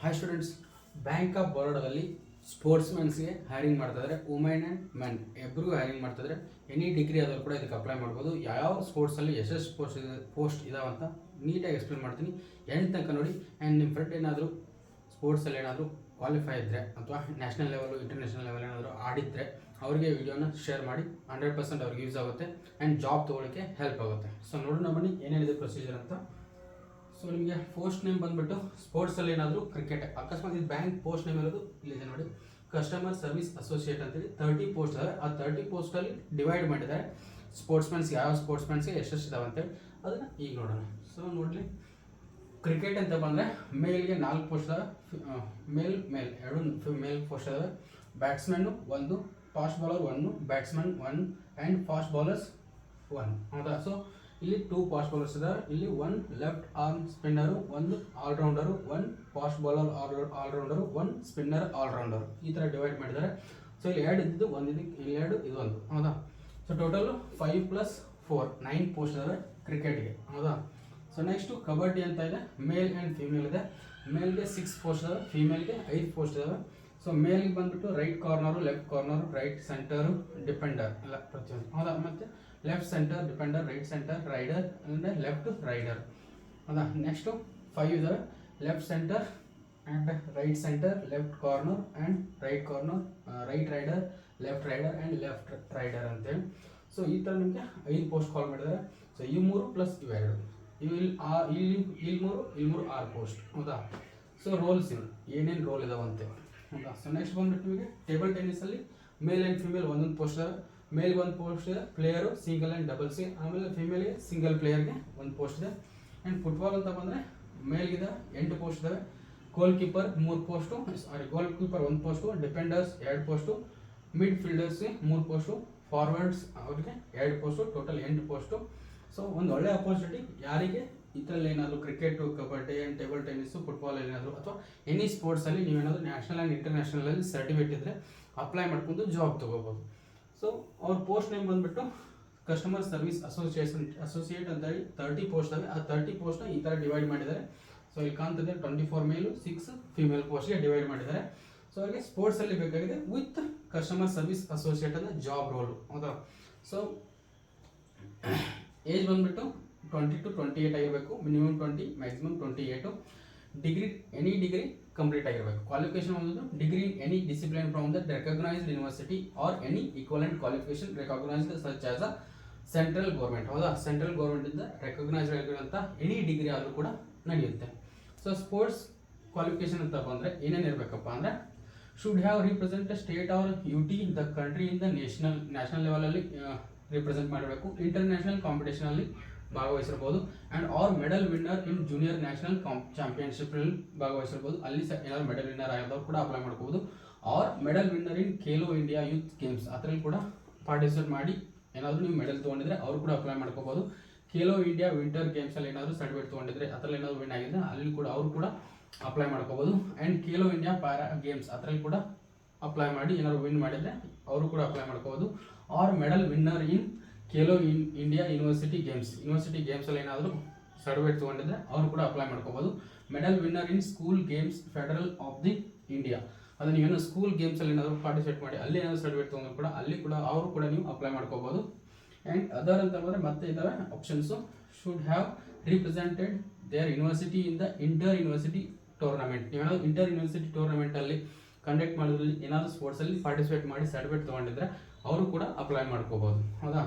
Hi students, bank of ಬರೋಡಾದಲ್ಲಿ ಸ್ಪೋರ್ಟ್ಸ್ಮನ್ಸ್ಗೆ hiring ಮಾಡ್ತಾಯಿದ್ದಾರೆ. ವುಮೆನ್ ಆ್ಯಂಡ್ ಮೆನ್ ಇಬ್ಬರಿಗೂ ಹೈರಿಂಗ್ ಮಾಡ್ತಾಯಿದ್ದಾರೆ. ಎನಿ ಡಿಗ್ರಿ ಆದರೂ ಕೂಡ ಇದಕ್ಕೆ ಅಪ್ಲೈ ಮಾಡ್ಬೋದು. ಯಾವ ಸ್ಪೋರ್ಟ್ಸಲ್ಲಿ ಎಷ್ಟೆಷ್ಟು ಪೋಸ್ಟ್ ಇದಾವಂತ ನೀಟಾಗಿ ಎಕ್ಸ್ಪ್ಲೇನ್ ಮಾಡ್ತೀನಿ. ಎಂಡ್ ತನಕ ನೋಡಿ. ಆ್ಯಂಡ್ ನಿಮ್ಮ ಫ್ರೆಂಡ್ ಏನಾದರೂ ಸ್ಪೋರ್ಟ್ಸಲ್ಲಿ ಏನಾದರೂ ಕ್ವಾಲಿಫೈ ಇದ್ದರೆ ಅಥವಾ ನ್ಯಾಷನಲ್ ಲೆವೆಲು ಇಂಟರ್ನ್ಯಾಷನಲ್ ಲೆವೆಲ್ ಏನಾದರೂ ಆಡಿದ್ದರೆ ಅವರಿಗೆ ವಿಡಿಯೋನ ಶೇರ್ ಮಾಡಿ. 100% ಅವ್ರಿಗೆ ಯೂಸ್ ಆಗುತ್ತೆ ಆ್ಯಂಡ್ ಜಾಬ್ ತೊಗೊಳ್ಳೋಕ್ಕೆ ಹೆಲ್ಪ್ ಆಗುತ್ತೆ. ಸೊ ನೋಡೋಣ ಬನ್ನಿ ಏನೇನಿದೆ ಪ್ರೊಸೀಜರ್ ಅಂತ. ಸೊ ನಿಮಗೆ ಪೋಸ್ಟ್ ನೇಮ್ ಬಂದುಬಿಟ್ಟು ಸ್ಪೋರ್ಟ್ಸಲ್ಲಿ ಏನಾದರೂ ಕ್ರಿಕೆಟ್ ಅಕಸ್ಮಾತ್ ಇದು ಬ್ಯಾಂಕ್ ಪೋಸ್ಟ್ ನೇಮ್ ಇರೋದು ಇಲ್ಲಿದೆ ನೋಡಿ, ಕಸ್ಟಮರ್ ಸರ್ವಿಸ್ ಅಸೋಸಿಯೇಟ್ ಅಂತೇಳಿ 30 ಪೋಸ್ಟ್ ಇದಾವೆ. ಆ 30 ಪೋಸ್ಟಲ್ಲಿ ಡಿವೈಡ್ ಮಾಡಿದ್ದಾರೆ ಸ್ಪೋರ್ಟ್ಸ್ಮನ್ಸ್, ಯಾವ ಸ್ಪೋರ್ಟ್ಸ್ಮನ್ಸ್ಗೆ ಎಷ್ಟೆಷ್ಟು ಇದಾವೆ ಅಂತೇಳಿ ಅದನ್ನು ಈಗ ನೋಡೋಣ. ಸೊ ನೋಡಲಿ, ಕ್ರಿಕೆಟ್ ಅಂತ ಬಂದರೆ ಮೇಲ್ಗೆ 4 ಪೋಸ್ಟ್ ಇದಾವೆ, ಮೇಲ್ ಎರಡು ಮೇಲ್ ಪೋಸ್ಟ್ ಇದಾವೆ. Batsman 1, fast bowler 1, batsman 1 and fast bowlers 1. ಹೌದಾ? ಸೊ ಇಲ್ಲಿ 2 ಫಾಸ್ಟ್ ಬೌಲರ್ಸ್ ಇದ್ದಾರೆ. ಇಲ್ಲಿ 1 left arm spinner, 1 all-rounder, 1 fast bowler all-rounder, 1 spinner all-rounder, ಈ ಥರ ಡಿವೈಡ್ ಮಾಡಿದ್ದಾರೆ. ಸೊ ಇಲ್ಲಿ 2 ಇದ್ದು 1 ಇದಕ್ಕೆ, ಇಲ್ಲಿ 2 ಇದು 1. ಹೌದಾ? ಸೊ ಟೋಟಲು 5 + 4 9 ಪೋಸ್ಟ್ ಇದಾವೆ ಕ್ರಿಕೆಟ್ಗೆ. ಹೌದಾ? ಸೊ ನೆಕ್ಸ್ಟು ಕಬಡ್ಡಿ ಅಂತ ಇದೆ, ಮೇಲ್ ಆ್ಯಂಡ್ ಫೀಮೇಲ್ ಇದೆ. ಮೇಲ್ಗೆ 6 ಪೋಸ್ಟ್ ಇದಾವೆ, ಫೀಮೇಲ್ಗೆ 5 ಪೋಸ್ಟ್ ಇದಾವೆ. ಸೊ ಮೇಲ್ಗೆ ಬಂದುಬಿಟ್ಟು right corner, left corner, right centre, defender ಎಲ್ಲ ಪ್ರತಿಯೊಂದು. ಹೌದಾ? ಮತ್ತು left centre defender, right centre raider ಅಂದರೆ ಲೆಫ್ಟ್ ರೈಡರ್. ಹೌದಾ? ನೆಕ್ಸ್ಟು 5 ಇದಾವೆ, left centre and right centre, left corner and right corner, right raider, left raider and left raider ಅಂತೇಳಿ. So ಈ ಥರ ನಿಮಗೆ 5 ಪೋಸ್ಟ್ ಕಾಲ್ ಮಾಡಿದ್ದಾರೆ. ಸೊ ಈ 3 + ಇವೆರಡು, ಇಲ್ಲಿ 3 6 ಪೋಸ್ಟ್. ಹೌದಾ? ಸೊ ರೋಲ್ಸ್ ಇವು ಏನೇನು ರೋಲ್ ಇದಾವಂತೆ. ಹೌದಾ? ಸೊ ನೆಕ್ಸ್ಟ್ ಬಂದ್ಬಿಟ್ಟು ನಿಮಗೆ ಟೇಬಲ್ ಟೆನ್ನಿಸಲ್ಲಿ ಮೇಲ್ ಆ್ಯಂಡ್ ಫಿಮೇಲ್ ಒಂದೊಂದು ಪೋಸ್ಟ್ ಇದಾವೆ. ಮೇಲ್ಗೆ 1 ಪೋಸ್ಟ್ ಇದೆ, ಪ್ಲೇಯರು ಸಿಂಗಲ್ ಆ್ಯಂಡ್ ಡಬಲ್ಸ್ಗೆ. ಆಮೇಲೆ ಫಿಮೇಲ್ಗೆ ಸಿಂಗಲ್ ಪ್ಲೇಯರ್ಗೆ 1 ಪೋಸ್ಟ್ ಇದೆ. ಆ್ಯಂಡ್ ಫುಟ್ಬಾಲ್ ಅಂತ ಬಂದರೆ ಮೇಲ್ಗಿದೆ 8 ಪೋಸ್ಟ್ ಇದಾವೆ. Goal keeper 3 post, goal keeper 1 post, defenders 2 post, mid ಫೀಲ್ಡರ್ಸ್ಗೆ 3 ಪೋಸ್ಟು, ಫಾರ್ವರ್ಡ್ಸ್ ಅವ್ರಿಗೆ 2 ಪೋಸ್ಟು, ಟೋಟಲ್ 8 ಪೋಸ್ಟು. ಸೊ ಒಂದು ಒಳ್ಳೆ ಅಪರ್ಚುನಿಟಿ ಯಾರಿಗೆ ಇದರಲ್ಲಿ ಏನಾದರೂ cricket, kabaddi and table tennis, football ಏನಾದರೂ ಅಥವಾ ಎನಿ ಸ್ಪೋರ್ಟ್ಸಲ್ಲಿ ನೀವೇನಾದರೂ ನ್ಯಾಷನಲ್ ಆ್ಯಂಡ್ ಇಂಟರ್ನ್ಯಾಷನಲಲ್ಲಿ ಸರ್ಟಿಫಿಕೇಟ್ ಇದ್ದರೆ ಅಪ್ಲೈ ಮಾಡ್ಕೊಂಡು ಜಾಬ್ ತೊಗೋಬೋದು. ಸೊ ಅವ್ರ ಪೋಸ್ಟ್ ನೇಮ್ ಬಂದುಬಿಟ್ಟು ಕಸ್ಟಮರ್ ಸರ್ವಿಸ್ ಅಸೋಸಿಯೇಟ್ ಅಂತೇಳಿ 30 ಪೋಸ್ಟ್ ಇವೆ. ಆ 30 ಪೋಸ್ಟ್ನ ಈ ಥರ ಡಿವೈಡ್ ಮಾಡಿದ್ದಾರೆ. ಸೊ ಇಲ್ಲಿ ಕಾಣ್ತದೆ 24 ಮೇಲು 6 ಫಿಮೇಲ್ ಪೋಸ್ಟ್ಗೆ ಡಿವೈಡ್ ಮಾಡಿದ್ದಾರೆ. ಸೊ ಅವ್ರಿಗೆ ಸ್ಪೋರ್ಟ್ಸಲ್ಲಿ ಬೇಕಾಗಿದೆ ವಿತ್ ಕಸ್ಟಮರ್ ಸರ್ವಿಸ್ ಅಸೋಸಿಯೇಟ್ ಅಂದರೆ ಜಾಬ್ ರೋಲು. ಹೌದಾ? ಸೊ ಏಜ್ ಬಂದುಬಿಟ್ಟು 20 to 28 ಆಗಿರಬೇಕು, minimum 20, maximum 28. Degree any degree complete ಆಗಿರಬೇಕು. ಕ್ವಾಲಿಫಿಕೇಶನ್ ಒಂದು degree in any discipline from the recognised university or any equivalent qualification recognised such as a central government. ಹೌದಾ? Central ಗೌರ್ಮೆಂಟಿಂದ recognised ಆಗಿರುವಂಥ any degree ಆದರೂ ಕೂಡ ನಡೆಯುತ್ತೆ. ಸೊ ಸ್ಪೋರ್ಟ್ಸ್ ಕ್ವಾಲಿಫಿಕೇಶನ್ ಅಂತ ಬಂದರೆ ಏನೇನು ಇರಬೇಕಪ್ಪ ಅಂದರೆ should have represent state or UT the country in the national ಲೆವೆಲಲ್ಲಿ ರಿಪ್ರೆಸೆಂಟ್ ಮಾಡಬೇಕು. ಇಂಟರ್ನ್ಯಾಷನಲ್ ಕಾಂಪಿಟೇಷನಲ್ಲಿ ಭಾಗವಹಿಸಿರ್ಬೋದು. And or medal winner in junior national ಚಾಂಪಿಯನ್ಶಿಪ್ಪಲ್ಲಿ ಭಾಗವಹಿಸಿರ್ಬೋದು. ಅಲ್ಲಿ ಏನಾದ್ರು ಮೆಡಲ್ ವಿನ್ನರ್ ಆಗಿದವ್ರು ಕೂಡ ಅಪ್ಲೈ ಮಾಡ್ಕೋಬೋದು. Or medal winner in Khelo India youth games, ಅದರಲ್ಲಿ ಕೂಡ ಪಾರ್ಟಿಸಿಪೇಟ್ ಮಾಡಿ ಏನಾದರೂ ನೀವು ಮೆಡಲ್ ತೊಗೊಂಡಿದ್ರೆ ಅವರು ಕೂಡ ಅಪ್ಲೈ ಮಾಡ್ಕೋಬೋದು. ಖೇಲೋ ಇಂಡಿಯಾ ವಿಂಟರ್ ಗೇಮ್ಸಲ್ಲಿ ಏನಾದರೂ ಸರ್ಟಿಫಿಕೇಟ್ ತೊಗೊಂಡಿದ್ರೆ ಅದರಲ್ಲಿ ಏನಾದರೂ ವಿನ್ ಆಗಿದ್ರೆ ಅಲ್ಲಿ ಕೂಡ ಅವರು ಕೂಡ ಅಪ್ಲೈ ಮಾಡ್ಕೋಬೋದು. And Khelo India para games ಅದರಲ್ಲಿ ಕೂಡ ಅಪ್ಲೈ ಮಾಡಿ ಏನಾದ್ರು ವಿನ್ ಮಾಡಿದರೆ ಅವರು ಕೂಡ ಅಪ್ಲೈ ಮಾಡ್ಕೋಬೋದು. Or medal winner in Khelo India university ಗೇಮ್ಸಲ್ಲಿ ಏನಾದರೂ ಸರ್ಟಿಫಿಕೇಟ್ ತೊಗೊಂಡಿದ್ರೆ ಅವರು ಕೂಡ ಅಪ್ಲೈ ಮಾಡ್ಕೋಬೋದು. Medal winner in school games federal of the India, ಅದು ನೀವೇನು ಸ್ಕೂಲ್ ಗೇಮ್ಸಲ್ಲಿ ಏನಾದರೂ ಪಾರ್ಟಿಸಿಪೇಟ್ ಮಾಡಿ ಅಲ್ಲಿ ಏನಾದರೂ ಸರ್ಟಿಫಿಕೇಟ್ ತೊಗೊಂಡ್ರು ಕೂಡ ಅಲ್ಲಿ ಕೂಡ ಅವರು ಕೂಡ ನೀವು ಅಪ್ಲೈ ಮಾಡ್ಕೋಬೋದು. ಆ್ಯಂಡ್ ಅದರ್ ಅಂತ ಬಂದರೆ ಮತ್ತೆ ಇದ್ದಾವೆ options. Should have represented their university in the inter university tournament, ನೀವೇನಾದರೂ ಇಂಟರ್ ಯೂನಿವರ್ಸಿಟಿ ಟೂರ್ನಮೆಂಟಲ್ಲಿ ಕಂಡಕ್ಟ್ ಮಾಡೋದ್ರಲ್ಲಿ ಏನಾದರೂ ಸ್ಪೋರ್ಟ್ಸಲ್ಲಿ ಪಾರ್ಟಿಸಿಪೇಟ್ ಮಾಡಿ ಸರ್ಟಿಫಿಕೇಟ್ ತೊಗೊಂಡಿದ್ರೆ ಅವರು ಕೂಡ ಅಪ್ಲೈ ಮಾಡ್ಕೋಬೋದು. ಹೌದಾ?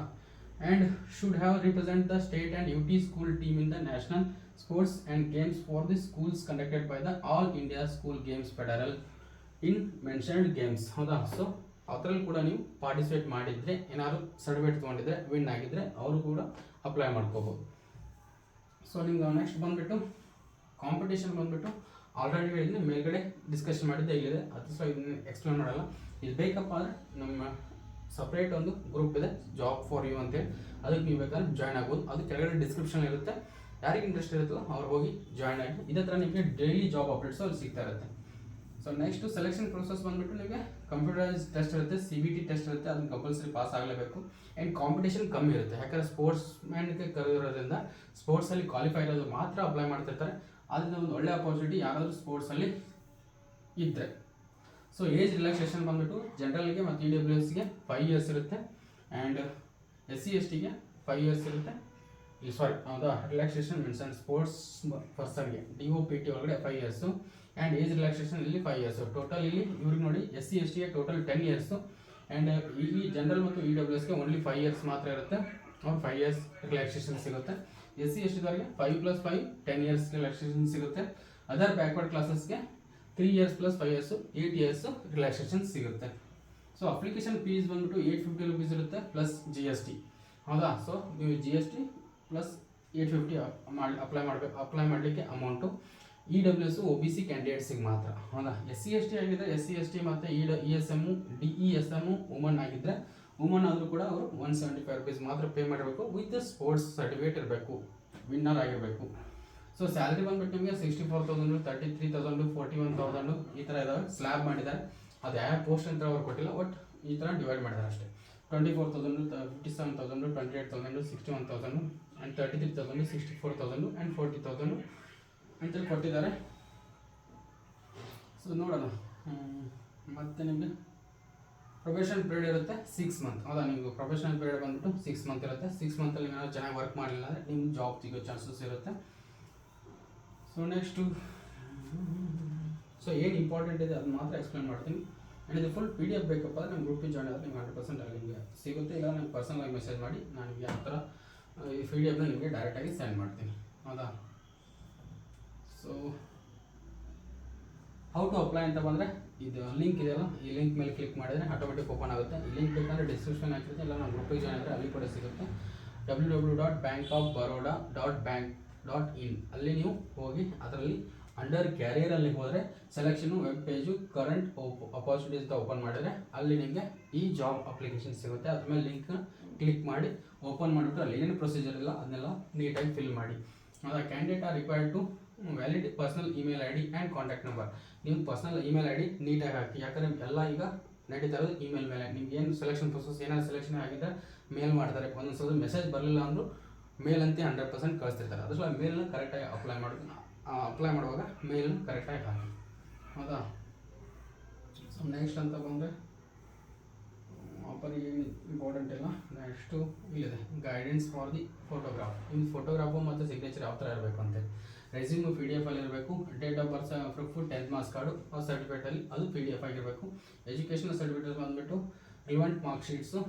And should have represent the state and UT school team in the national sports and games for the schools conducted by the All India school games federal in mentioned games. ಹೌದಾ? So ಅದರಲ್ಲಿ ಕೂಡ ನೀವು participate ಮಾಡಿದರೆ ಏನಾದರೂ certificate ತೊಗೊಂಡಿದ್ರೆ win ಆಗಿದ್ದರೆ ಅವರು ಕೂಡ apply ಮಾಡ್ಕೋಬೋದು. ಸೊ ನಿಮ್ಗೆ ನೆಕ್ಸ್ಟ್ ಬಂದುಬಿಟ್ಟು ಕಾಂಪಿಟೇಷನ್ ಬಂದುಬಿಟ್ಟು ಆಲ್ರೆಡಿ ಹೇಳಿದ್ರೆ ಮೇಲ್ಗಡೆ ಡಿಸ್ಕಷನ್ ಮಾಡಿದ್ದೆ ಇಲ್ಲಿದೆ, ಅದು ಸಹ ಇದನ್ನ ಎಕ್ಸ್ಪ್ಲೇನ್ ಮಾಡಲ್ಲ. ಇದು ಬೇಕಪ್ಪ ಅಂದರೆ ನಮ್ಮ ಸಪ್ರೇಟ್ ಒಂದು ಗ್ರೂಪ್ ಇದೆ ಜಾಬ್ ಫಾರ್ ಯು ಅಂತೇಳಿ, ಅದಕ್ಕೆ ನೀವು ಬೇಕಾದ್ರೆ ಜಾಯ್ನ್ ಆಗ್ಬೋದು. ಅದು ಕೆಳಗಡೆ ಡಿಸ್ಕ್ರಿಪ್ಷನ್ ಇರುತ್ತೆ, ಯಾರಿಗೆ ಇಂಟ್ರೆಸ್ಟ್ ಇರುತ್ತೋ ಅವ್ರು ಹೋಗಿ ಜಾಯ್ನ್ ಆಗಿ. ಇದೇ ಥರ ನಿಮಗೆ ಡೈಲಿ ಜಾಬ್ ಅಪ್ಡೇಟ್ಸು ಅಲ್ಲಿ ಸಿಗ್ತಾ ಇರುತ್ತೆ. ಸೊ ನೆಕ್ಸ್ಟ್ ಸೆಲೆಕ್ಷನ್ ಪ್ರೊಸೆಸ್ ಬಂದುಬಿಟ್ಟು ನಿಮಗೆ ಕಂಪ್ಯೂಟರೈಸ್ ಟೆಸ್ಟ್ ಇರುತ್ತೆ, CBT ಟೆಸ್ಟ್ ಇರುತ್ತೆ, ಅದನ್ನು ಕಂಪಲ್ಸರಿ ಪಾಸ್ ಆಗಲೇಬೇಕು. ಆ್ಯಂಡ್ ಕಾಂಪಿಟೇಷನ್ ಕಮ್ಮಿ ಇರುತ್ತೆ, ಯಾಕಂದರೆ ಸ್ಪೋರ್ಟ್ಸ್ ಮ್ಯಾನ್ಗೆ ಕರೆದಿರೋದ್ರಿಂದ ಸ್ಪೋರ್ಟ್ಸಲ್ಲಿ ಕ್ವಾಲಿಫೈ ಇರೋದು ಮಾತ್ರ ಅಪ್ಲೈ ಮಾಡ್ತಿರ್ತಾರೆ. ಆದ್ದರಿಂದ ಒಂದು ಒಳ್ಳೆ ಅಪರ್ಚುನಿಟಿ, ಯಾರಾದರೂ ಸ್ಪೋರ್ಟ್ಸಲ್ಲಿ ಇದ್ದರೆ. ಸೊ ಏಜ್ ರಿಲ್ಯಾಕ್ಸೇಷನ್ ಬಂದುಬಿಟ್ಟು ಜನರಲ್ಗೆ ಮತ್ತು EWSಗೆ 5 ಇಯರ್ಸ್ ಇರುತ್ತೆ, ಆ್ಯಂಡ್ SC/STಗೆ 5 ಇಯರ್ಸ್ ಇರುತ್ತೆ. ಹೌದಾ, ರಿಲ್ಯಾಕ್ಸೇಷನ್ ಮೀನ್ಸ್ ಆ್ಯಂಡ್ ಸ್ಪೋರ್ಟ್ಸ್ ಪರ್ಸನ್ಗೆ DOPT ಒಳಗಡೆ 5 ಇಯರ್ಸು, ಆ್ಯಂಡ್ ಏಜ್ ರಿಲ್ಯಾಕ್ಸೇಷನ್ ಇಲ್ಲಿ 5 ಇಯರ್ಸು. ಟೋಟಲ್ ಇಲ್ಲಿ ಇವ್ರಿಗೆ ನೋಡಿ SC/STಗೆ ಟೋಟಲ್ 10 ಇಯರ್ಸು, ಆ್ಯಂಡ್ ಈ ಜನರಲ್ ಮತ್ತು EWSಗೆ ಓನ್ಲಿ 5 ಇಯರ್ಸ್ ಮಾತ್ರ ಇರುತ್ತೆ. ಅವ್ರು 5 ಇಯರ್ಸ್ ರಿಲ್ಯಾಕ್ಸೇಷನ್ ಸಿಗುತ್ತೆ. SC/STದವರಿಗೆ 5 + 5 10 ಇಯರ್ಸ್ ರಿಲ್ಯಾಕ್ಸೇಷನ್ ಸಿಗುತ್ತೆ. ಅದರ್ ಬ್ಯಾಕ್ವರ್ಡ್ ಕ್ಲಾಸಸ್ಗೆ 3 ಇಯರ್ಸ್ + 5 ಇಯರ್ಸು 8 ಇಯರ್ಸ್ ರಿಲ್ಯಾಕ್ಸೇಷನ್ ಸಿಗುತ್ತೆ. ಸೊ ಅಪ್ಲಿಕೇಶನ್ ಫೀಸ್ ಬಂದ್ಬಿಟ್ಟು 850 ರುಪೀಸ್ ಇರುತ್ತೆ ಪ್ಲಸ್ GST. ಹೌದಾ, ಸೊ ನೀವು GST ಪ್ಲಸ್ 850 ಅಪ್ಲೈ ಮಾಡಲಿಕ್ಕೆ ಅಮೌಂಟು. EWS OBC ಕ್ಯಾಂಡಿಡೇಟ್ಸಿಗೆ ಮಾತ್ರ. ಹೌದಾ, SC/ST ಆಗಿದ್ದರೆ SC/ST ಮತ್ತು ESM DESM ವುಮನ್ ಆಗಿದ್ದರೆ ವುಮನ್ ಆದರೂ ಕೂಡ ಅವರು 175 ರುಪೀಸ್ ಮಾತ್ರ ಪೇ ಮಾಡಬೇಕು. ವಿತ್ ಸ್ಪೋರ್ಟ್ಸ್ ಸರ್ಟಿಫಿಕೇಟ್ ಇರಬೇಕು, ವಿನ್ನರ್ ಆಗಿರಬೇಕು. ಸೊ ಸ್ಯಾಲ್ರಿ ಬಂದ್ಬಿಟ್ಟು ನಿಮಗೆ 64,000, 33,000, 41,000 ಈ ಥರ ಇದಾವೆ. ಸ್ಲ್ಯಾಬ್ ಮಾಡಿದ್ದಾರೆ, ಅದು ಯಾವ ಪೋಸ್ಟ್ ಅಂತ ಅವ್ರು ಕೊಟ್ಟಿಲ್ಲ, ಬಟ್ ಈ ಥರ ಡಿವೈಡ್ ಮಾಡಿದ್ದಾರೆ ಅಷ್ಟೇ. 24,000, 57,000, 28,000, 61,000 ಆ್ಯಂಡ್ 33,000, 64,000 ಆ್ಯಂಡ್ 40,000 ಅಂತೇಳಿ ಕೊಟ್ಟಿದ್ದಾರೆ. ಸೊ ನೋಡೋಣ. ಮತ್ತು ನಿಮಗೆ ಪ್ರೊಬೇಷನ್ ಪೀರಿಯಡ್ ಇರುತ್ತೆ 6 ಮಂತ್. ಹೌದಾ, ನಿಮಗೆ ಪ್ರೊಬೇಷನ್ ಪೀರಿಯಡ್ ಬಂದ್ಬಿಟ್ಟು 6 ಮಂತ್ ಇರುತ್ತೆ. 6 ಮಂತಲ್ಲಿ ನೀವು ಚೆನ್ನಾಗಿ ವರ್ಕ್ ಮಾಡಲಿಲ್ಲ ಅಂದರೆ ನಿಮ್ಗೆ ಜಾಬ್ ಸಿಗೋ ಚಾನ್ಸಸ್ ಇರುತ್ತೆ. ಸೊ ನೆಕ್ಸ್ಟು ಏನು ಇಂಪಾರ್ಟೆಂಟ್ ಇದೆ ಅದು ಮಾತ್ರ ಎಕ್ಸ್ಪ್ಲೇನ್ ಮಾಡ್ತೀನಿ. ಆ್ಯಂಡ್ ಇದು ಫುಲ್ PDF ಬೇಕಪ್ಪ ಅಂದರೆ ನಮ್ಮ ಗ್ರೂಪಿಗೆ ಜಾಯ್ನ್ ಆದರೆ ನಿಮ್ಗೆ 100% ಅಲ್ಲಿ ನಿಮಗೆ ಸಿಗುತ್ತೆ. ಇಲ್ಲ ನನಗೆ ಪರ್ಸನಲಾಗಿ ಮೆಸೇಜ್ ಮಾಡಿ, ನಾನು ನಿಮಗೆ ಆ ಥರ ಈ PDF ನಿಮಗೆ ಡೈರೆಕ್ಟಾಗಿ ಸೆಂಡ್ ಮಾಡ್ತೀನಿ. ಹೌದಾ, ಸೊ ಹೌ ಟು ಅಪ್ಲೈ ಅಂತ ಬಂದರೆ ಇದು ಲಿಂಕ್ ಇದೆಯಲ್ಲ, ಈ ಲಿಂಕ್ ಮೇಲೆ ಕ್ಲಿಕ್ ಮಾಡಿದರೆ ಆಟೋಮೆಟಿಕ್ ಓಪನ್ ಆಗುತ್ತೆ. ಈ ಲಿಂಕ್ ಬೇಕಂದರೆ ಡಿಸ್ಕ್ರಿಪ್ಷನ್ ಹಾಕಿರುತ್ತೆ, ಇಲ್ಲ ನಮ್ಮ ಗ್ರೂಪಿಗೆ ಜಾಯ್ನ್ ಆದರೆ ಅಲ್ಲಿ ಕೂಡ ಸಿಗುತ್ತೆ. www.bankofbaroda.bank.in ಅಲ್ಲಿ ನೀವು ಹೋಗಿ ಅದರಲ್ಲಿ ಅಂಡರ್ ಕ್ಯಾರಿಯರಲ್ಲಿ ಹೋದರೆ selection web page current opportunities ಅಂತ ಓಪನ್ ಮಾಡಿದರೆ ಅಲ್ಲಿ ನಿಮಗೆ ಈ ಜಾಬ್ ಅಪ್ಲಿಕೇಶನ್ ಸಿಗುತ್ತೆ. ಅದ್ರ ಮೇಲೆ ಲಿಂಕ್ನ ಕ್ಲಿಕ್ ಮಾಡಿ ಓಪನ್ ಮಾಡಿಬಿಟ್ಟು ಅಲ್ಲಿ ಏನೇನು ಪ್ರೊಸೀಜರ್ ಇಲ್ಲ ಅದನ್ನೆಲ್ಲ ನೀಟಾಗಿ ಫಿಲ್ ಮಾಡಿ. Candidate are required to valid personal email ID and contact number. ನೀವು ಪರ್ಸನಲ್ ಇಮೇಲ್ ID ನೀಟಾಗಿ ಹಾಕಿ, ಯಾಕಂದರೆ ಎಲ್ಲ ಈಗ ನಡೀತಾ ಇರೋದು ಇಮೇಲ್ ಮೇಲೆ. ನಿಮ್ಗೆ ಏನು ಸೆಲೆಕ್ಷನ್ ಪ್ರೊಸೆಸ್ ಏನಾದ್ರು ಸೆಲೆಕ್ಷನ್ ಆಗಿದ್ದರೆ ಮೇಲ್ ಮಾಡ್ತಾರೆ. ಒಂದೊಂದು ಸಲ ಮೆಸೇಜ್ ಬರಲಿಲ್ಲ ಅಂದರೂ ಮೇಲ್ ಅಂತ 100% ಕಳಿಸ್ತಿರ್ತಾರೆ. ಅದ್ರ ಸಲ ಮೇಲ್ನ ಕರೆಕ್ಟಾಗಿ ಅಪ್ಲೈ ಮಾಡುವಾಗ ಮೇಲ್ನ ಕರೆಕ್ಟಾಗಿ ಹಾಕಿ. ಹೌದಾ, ಸೊ ನೆಕ್ಸ್ಟ್ ಅಂತ ಬಂದರೆ ಆಫರ್ ಏನು ಇಂಪಾರ್ಟೆಂಟ್ ಇಲ್ಲ. ನೆಕ್ಸ್ಟು ಇಲ್ಲಿದೆ ಗೈಡೆನ್ಸ್ ಫಾರ್ ದಿ ಫೋಟೋಗ್ರಾಫ್. ನಿಮ್ಮ ಫೋಟೋಗ್ರಾಫು ಮತ್ತು ಸಿಗ್ನೇಚರ್ ಯಾವ ಥರ ಇರಬೇಕು ಅಂತ. ರೆಸ್ಯೂಮು PDF ಅಲ್ಲಿ ಇರಬೇಕು. Date of birth proof 10th marks card ಆ ಸರ್ಟಿಫಿಕೇಟಲ್ಲಿ ಅದು PDF ಆಗಿರಬೇಕು. ಎಜುಕೇಷನಲ್ ಸರ್ಟಿಫಿಕೇಟ್ ಬಂದುಬಿಟ್ಟು ರಿಲೆವೆಂಟ್ ಮಾರ್ಕ್ ಶೀಟ್ಸು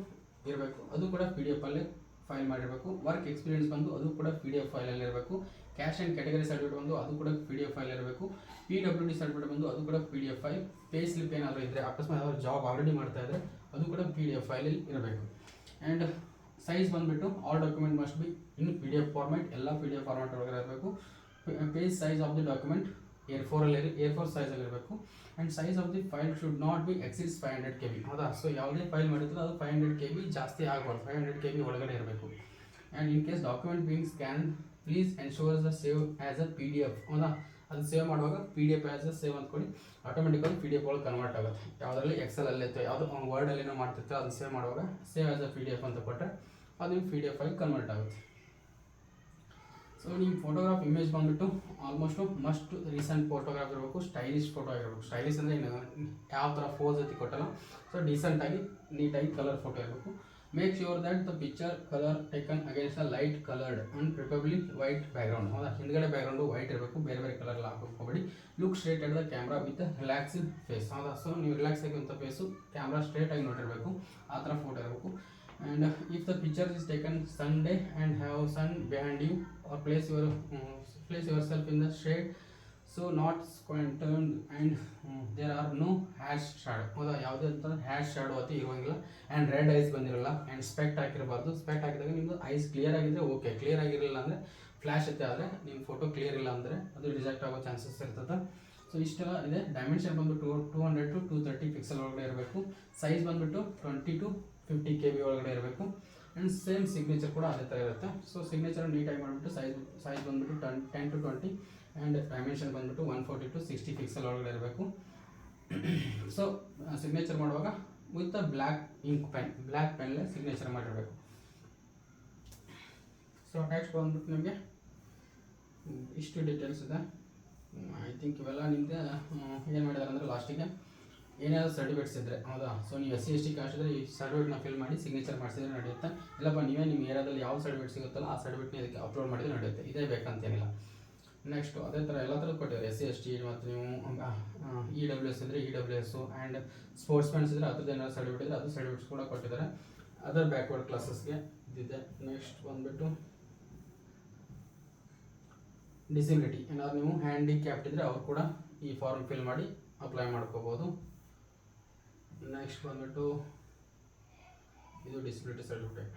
ಇರಬೇಕು, ಅದು ಕೂಡ PDF ಅಲ್ಲಿ ಫೈಲ್ ಮಾಡಿರಬೇಕು. ವರ್ಕ್ ಎಕ್ಸ್ಪೀರಿಯನ್ಸ್ ಬಂದು ಅದು ಕೂಡ PDF ಫೈಲಲ್ಲಿ ಇರಬೇಕು. ಕ್ಯಾಶ್ ಆ್ಯಂಡ್ ಕ್ಯಾಟಗರಿ ಸರ್ಟಿಫಿಕೇಟ್ ಬಂದು ಅದು ಕೂಡ PDF ಫೈಲ್ ಇರಬೇಕು. PWD ಸರ್ಟಿಫಿಕೇಟ್ ಬಂದು ಅದು ಕೂಡ PDF ಫೈಲ್. ಪೇ ಸ್ಲಿಪ್ ಏನಾದರೂ ಇದ್ದರೆ, ಅಕಸ್ಮಾತ್ ಯಾವ್ದಾದ್ರು ಜಾಬ್ ಆಲ್ರೆಡಿ ಮಾಡ್ತಾ ಇದ್ದರೆ ಅದು ಕೂಡ PDF ಫೈಲಲ್ಲಿ ಇರಬೇಕು. ಆ್ಯಂಡ್ ಸೈಜ್ ಬಂದುಬಿಟ್ಟು all document must be in PDF format, ಎಲ್ಲ PDF ಫಾರ್ಮ್ಯಾಟ್ ಒಳಗಡೆ ಇರಬೇಕು. Page size of the document A4 ಸೈಜಲ್ಲಿರಬೇಕು. And size of the file should not be exceeds 500 KB. ಹೌದಾ, ಸೊ ಯಾವುದೇ ಫೈಲ್ ಮಾಡಿದ್ರೆ ಅದು 500 KB ಜಾಸ್ತಿ ಆಗಬಾರ್ದು, 500 KB ಒಳಗಡೆ ಇರಬೇಕು. And in case document being scan please ensure the save as a PDF. ಹೌದಾ, ಅದು ಸೇವ್ ಮಾಡುವಾಗ PDF ಆ್ಯಸ್ ಅ ಸೇವ್ ಅಂದ್ಕೊಳ್ಳಿ, ಆಟೋಮೆಟಿಕಲಿ PDF ಒಳಗೆ ಕನ್ವರ್ಟ್ ಆಗುತ್ತೆ. ಯಾವುದರಲ್ಲಿ ಎಕ್ಸೆಲಲ್ಲಿ ಇತ್ತು, ಯಾವುದೋ ವರ್ಡಲ್ಲಿ ಏನೋ ಮಾಡ್ತಿರ್ತೀರ ಅದನ್ನು ಸೇವ್ ಮಾಡುವಾಗ ಸೇವ್ ಆ್ಯಸ್ ಅ PDF ಅಂತ ಕೊಟ್ಟರೆ ಅದು ನಿಮ್ಮ PDF ಫೈಲ್ ಕನ್ವರ್ಟ್ ಆಗುತ್ತೆ. ಸೊ ನಿಮ್ಮ ಫೋಟೋಗ್ರಾಫ್ ಇಮೇಜ್ ಬಂದುಬಿಟ್ಟು ಆಲ್ಮೋಸ್ಟು ಮಸ್ಟ್ ರೀಸೆಂಟ್ ಫೋಟೋಗ್ರಾಫ್ ಇರಬೇಕು, ಸ್ಟೈಲಿಶ್ ಫೋಟೋ ಆಗಿರಬೇಕು. ಸ್ಟೈಲಿಶ್ ಅಂದರೆ ಯಾವ ಥರ ಫೋಸ್ ಜೊತೆ ಕೊಟ್ಟಲ್ಲ, ಸೊ ಡೀಸೆಂಟಾಗಿ ನೀಟಾಗಿ ಕಲರ್ ಫೋಟೋ ಇರಬೇಕು. Make sure that the picture colour taken against a light coloured and preferably white background. ಹೌದಾ, ಹಿಂದ್ಗಡೆ ಬ್ಯಾಕ್ಗ್ರೌಂಡು ವೈಟ್ ಇರಬೇಕು, ಬೇರೆ ಬೇರೆ ಕಲರ್ ಹಾಕೋಬೇಡಿ. Look straight at the camera with relaxed face. ಹೌದಾ, ಸೊ ನೀವು ರಿಲ್ಯಾಕ್ಸ್ ಆಗಿರುವಂಥ ಫೇಸು ಕ್ಯಾಮ್ರಾ ಸ್ಟ್ರೇಟಾಗಿ ನೋಡಿರಬೇಕು, ಆ ಥರ ಫೋಟೋ ಇರಬೇಕು. And if the picture is taken Sunday and have sun behind you, or place yourself in the shade, so not squanted, and there are no hash shadow. ಹೌದಾ, ಯಾವುದೇ ಅಂತ harsh shadow ಅತಿ ಇರುವಂಗಿಲ್ಲ. And red eyes ಬಂದಿರಲ್ಲ. And specs ಹಾಕಿರಬಾರ್ದು. Specs ಹಾಕಿದಾಗ ನಿಮ್ಮದು eyes clear ಆಗಿದ್ದರೆ ಓಕೆ, ಕ್ಲಿಯರ್ ಆಗಿರಲಿಲ್ಲ ಅಂದರೆ ಫ್ಲ್ಯಾಶ್ ಐತೆ, ಆದರೆ ನಿಮ್ಮ ಫೋಟೋ ಕ್ಲಿಯರ್ ಇಲ್ಲ ಅಂದರೆ ಅದು ರಿಜೆಕ್ಟ್ ಆಗೋ ಚಾನ್ಸಸ್ ಇರ್ತದೆ. ಸೊ ಇಷ್ಟೆಲ್ಲ ಇದೆ. ಡೈಮೆನ್ಷನ್ ಬಂದುಬಿಟ್ಟು 200 to 230 ಪಿಕ್ಸೆಲ್ ಒಳಗಡೆ ಇರಬೇಕು. ಸೈಜ್ ಬಂದುಬಿಟ್ಟು 20 to 50 KB ಒಳಗಡೆ ಇರಬೇಕು. ಆ್ಯಂಡ್ ಸೇಮ್ ಸಿಗ್ನೇಚರ್ ಕೂಡ ಅದೇ ಥರ ಇರುತ್ತೆ. ಸೊ ಸಿಗ್ನೇಚರ್ ನೀಟಾಗಿ ಮಾಡಿಬಿಟ್ಟು ಸೈಜ್ ಬಂದುಬಿಟ್ಟು 10 to 20 ಆ್ಯಂಡ್ ಡೈಮೆನ್ಷನ್ ಬಂದುಬಿಟ್ಟು 140 to 60 ಪಿಕ್ಸೆಲ್ ಒಳಗಡೆ ಇರಬೇಕು. ಸೊ ಸಿಗ್ನೇಚರ್ ಮಾಡುವಾಗ with a black ink black ಪೆನ್ನಲ್ಲೇ ಸಿಗ್ನೇಚರ್ ಮಾಡಿರಬೇಕು. ಸೊ ನೆಕ್ಸ್ಟ್ ಬಂದುಬಿಟ್ಟು ನಿಮಗೆ ಇಷ್ಟು ಡೀಟೇಲ್ಸ್ ಇದೆ. ಐ ಥಿಂಕ್ ಇವೆಲ್ಲ ನಿಮ್ಮದೇ ಏನು ಮಾಡಿದಾರೆ ಅಂದರೆ ಲಾಸ್ಟಿಗೆ ಏನಾದರೂ ಸರ್ಟಿಫಿಕೇಟ್ಸ್ ಇದ್ದರೆ ಹೌದಾ. ಸೊ ನೀವು SC ST ಕಾಸ್ಟ್ ಇದ್ದರೆ ಈ ಸರ್ಟಿಫಿಕೇಟ್ನ ಫಿಲ್ ಮಾಡಿ ಸಿಗ್ನೇಚರ್ ಮಾಡಿಸಿದ್ರೆ ನಡೆಯುತ್ತೆ. ಇಲ್ಲಪ್ಪ ನೀವೇ ನಿಮ್ಮ ಏರಿಯಾದಲ್ಲಿ ಯಾವ ಸರ್ಟಿಫಿಕೇಟ್ ಸಿಗುತ್ತಲ್ಲ ಆ ಸರ್ಟಿಫಿಕೇಟ್ನ ಇದಕ್ಕೆ ಅಪ್ಲೋಡ್ ಮಾಡಿದ್ರೆ ನಡೆಯುತ್ತೆ. ಇದೇ ಬೇಕಂತೇನಿಲ್ಲ. ನೆಕ್ಸ್ಟು ಅದೇ ಥರ ಎಲ್ಲ ಥರದ್ದು ಕೊಟ್ಟಿದ್ದಾರೆ. SC ST ಮತ್ತು ನೀವು EWS ಇದ್ದರೆ EWS ಆ್ಯಂಡ್ ಸ್ಪೋರ್ಟ್ಸ್ ಮ್ಯಾನ್ಸ್ ಇದ್ದರೆ ಅದ್ರದ್ದು ಏನಾದ್ರು ಸರ್ಟಿಫಿಕೇಟ್ ಇದ್ದರೆ ಅದು ಸರ್ಟಿಫಿಕೇಟ್ಸ್ ಕೂಡ ಕೊಟ್ಟಿದ್ದಾರೆ. ಅದರ್ ಬ್ಯಾಕ್ವರ್ಡ್ ಕ್ಲಾಸಸ್ಗೆ ಇದಿದೆ. ನೆಕ್ಸ್ಟ್ ಬಂದುಬಿಟ್ಟು ಡಿಸಬಿಲಿಟಿ ಏನಾದ್ರು ನೀವು ಹ್ಯಾಂಡಿಕ್ಯಾಪ್ಟ್ ಇದ್ದರೆ ಅವ್ರು ಕೂಡ ಈ ಫಾರ್ಮ್ ಫಿಲ್ ಮಾಡಿ ಅಪ್ಲೈ ಮಾಡ್ಕೋಬೋದು. ನೆಕ್ಸ್ಟ್ ಬಂದುಬಿಟ್ಟು ಇದು ಡಿಸಬಿಲಿಟಿ ಸರ್ಟಿಫಿಕೇಟ್.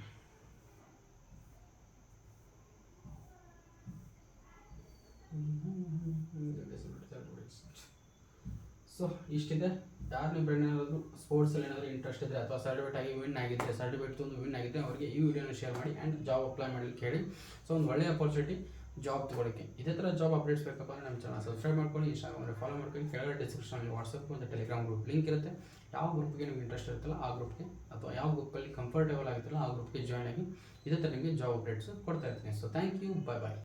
ಸೊ ಇಷ್ಟಿದೆ. ಯಾರು ನಿಮ್ಮ ಫ್ರೆಂಡ್ ಏನಾದರೂ ಸ್ಪೋರ್ಟ್ಸಲ್ಲಿ ಏನಾದರೂ ಇಂಟ್ರೆಸ್ಟ್ ಇದ್ದರೆ ಅಥವಾ ಸರ್ಟಿಫಿಕೇಟ್ ಆಗಿ ವಿನ್ ಆಗಿದ್ದರೆ ಸರ್ಟಿಫಿಕೇಟ್ ಒಂದು ವಿನ್ ಆಗಿದ್ದರೆ ಅವರಿಗೆ ಈ ವಿಡಿಯೋನ ಶೇರ್ ಮಾಡಿ ಆ್ಯಂಡ್ ಜಾಬ್ ಅಪ್ಲೈ ಮಾಡಲಿಕ್ಕೆ ಹೇಳಿ. ಸೊ ಒಂದು ಒಳ್ಳೆಯ ಅಪರ್ಚುನಿಟಿ ಜಾಬ್ ತೊಗೊಳಕ್ಕೆ. ಇದೇ ಥರ ಜಾಬ್ ಅಪ್ಡೇಟ್ಸ್ ಬೇಕಪ್ಪ ಅಂದರೆ ನಮ್ಮ ಚಾನಲ್ ಸಬ್ಸ್ಕ್ರೈಬ್ ಮಾಡ್ಕೊಳ್ಳಿ, ಇನ್ಸ್ಟಾಗ್ರಾಮಲ್ಲಿ ಫಾಲೋ ಮಾಡ್ಕೊಳ್ಳಿ. ಕೆಳಗಡೆ ಡಿಸ್ಕ್ರಿಪ್ಷನಲ್ಲಿ ವಾಟ್ಸಪ್ ಮತ್ತು ಟೆಲಿಗ್ರಾಮ್ ಗ್ರೂಪ್ ಲಿಂಕ್ ಇರುತ್ತೆ. ಯಾವ ಗ್ರೂಪ್ಗೆ ನಿಮ್ಗೆ ಇಂಟ್ರೆಸ್ಟ್ ಇರುತ್ತಲ್ಲ ಆ ಗ್ರೂಪ್ಗೆ ಅಥವಾ ಯಾವ ಗ್ರೂಪಲ್ಲಿ ಕಂಫರ್ಟೇಬಲ್ ಆಗುತ್ತಲ್ಲ ಆ ಗ್ರೂಪ್ಗೆ ಜಾಯ್ನ್ ಆಗಿ ಇದೇ ಥರ ನಿಮಗೆ ಜಾಬ್ ಅಪ್ಡೇಟ್ಸ್ ಕೊಡ್ತಾ ಇರ್ತೀನಿ. So thank you, bye bye.